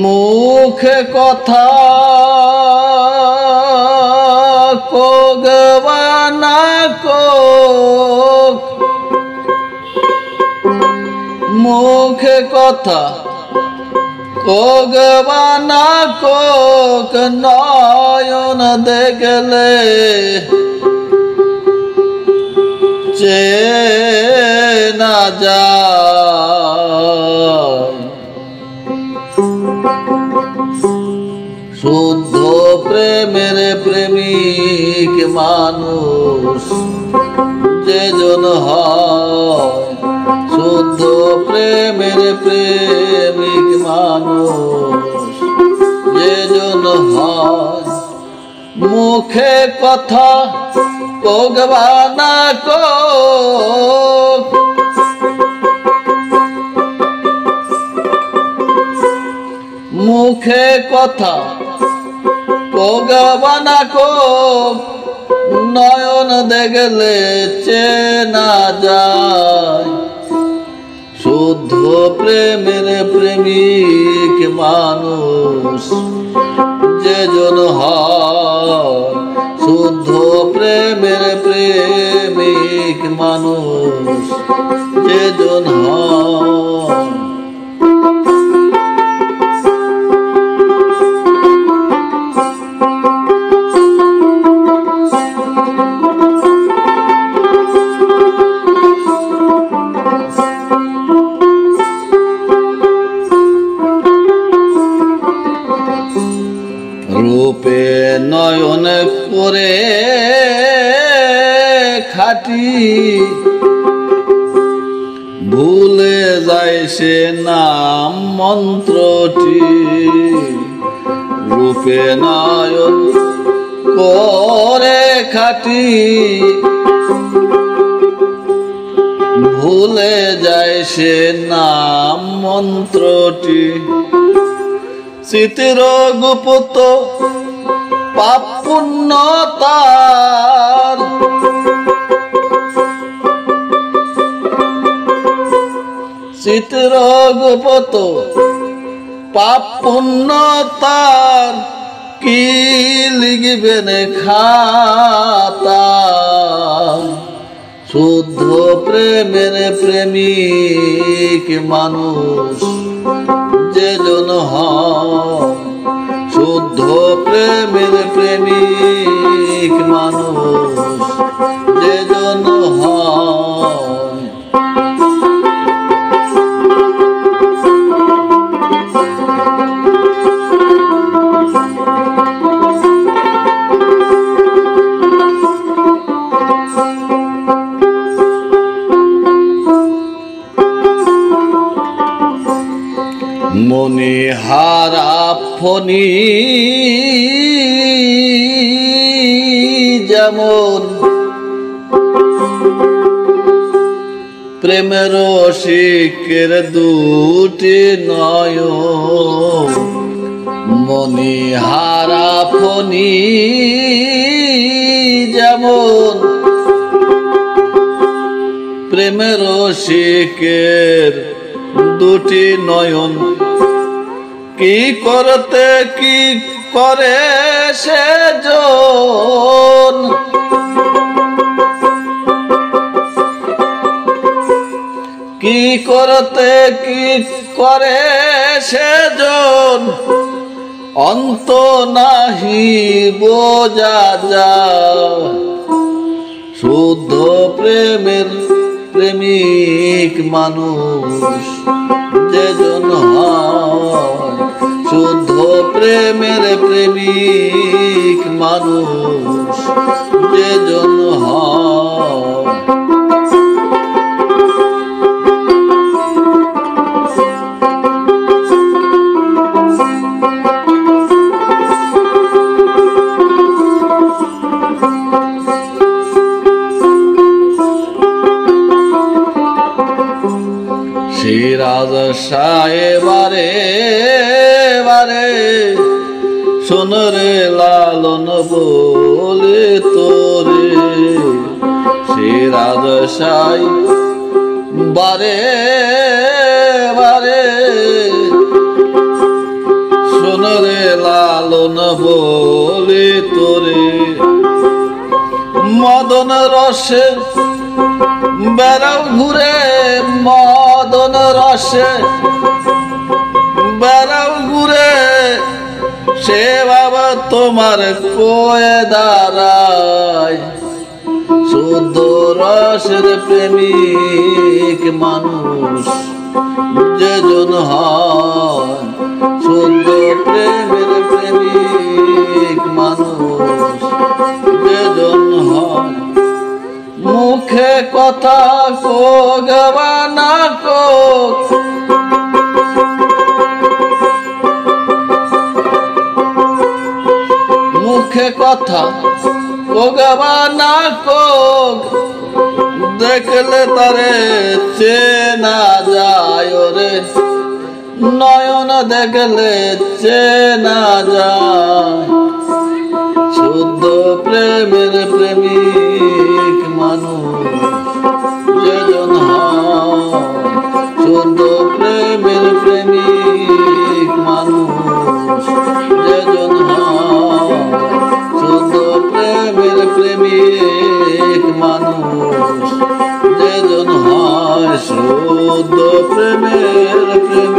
মুখে কথা কোগবানা কোক, মুখে কথা কোগবানা কোক, নয়ন দেখলে চেনা যায়। শুদ্ধ প্রেমের প্রেমিক মানুষ যেজন হয়, শুদ্ধ প্রেমের প্রেমিক মানুষ যেজন হয়। মুখে কথা কোগবানা কোক, মুখে কথা কোগবানা কোক, নয়ন দেখলে চেনা যায়। শুদ্ধ প্রেমের প্রেমিক মানুষ যেজন হয়, শুদ্ধ প্রেমের প্রেমিক মানুষ যেজন হয়। রূপে নয়ন করে খাটি, ভুলে যায় সে নাম মন্ত্রটি। রূপে নয়ন করে খাটি, ভুলে যায় সে নাম মন্ত্রটি। চিতির গুপ্ত পাপ পুণ্য তার, চিতির গুপ্ত পাপ পুণ্য তার, কি লিখবেন খাতা। শুদ্ধ প্রেমের প্রেমিক মানুষ যেজন হয়, শুদ্ধ প্রেমের প্রেমিক মানুষ যেজন হয়। মণিহারা ফণি যেমন, প্রেমের রসিকের দুটি নয়ন। মণিহারা ফণি যেমন, প্রেমের রসিকের দুটি নয়ন। কি করতে কি করে সেজন, কি করতে কি করে সেজন, অন্ত নাহি বোঝা যায়। শুদ্ধ প্রেমের প্রেমিক মানুষ যেজন হয়, শুদ্ধ প্রেমের প্রেমিক মানুষ যেজন হয়। সেই রাজা সায়ে বারে বারে শোন রে লালন বলে তোরে, সে রাজশাই বারে বারে শোন রে লালন বলে তোরে। মদন রসে বেড়াও ঘুরে, মদন রসে বেড়াও ঘুরে, সে বাবা তোমার কোয়ে দাঁড়ায়। শুদ্ধ রসের প্রেমিক মানুষ যেজন হয়, শুদ্ধ প্রেমের প্রেমিক মানুষ যেজন হয়। মুখে কথা কোগ বা না কোগ, মুখে কথা কোগ বা না কোগ, দেখলে তারে চেনা যায় রে, নয়ন দেখলে চেনা যায়। শুদ্ধ প্রেমের প্রেমিক মানুষ যেজন হয়, শুদ্ধ প্রেমের প্রেমিক মানুষ যেজন হয়, শুদ্ধ প্রেমের প্রেমিক মানুষ যেজন হয়, শুদ্ধ প্রেমের প্রেমিক।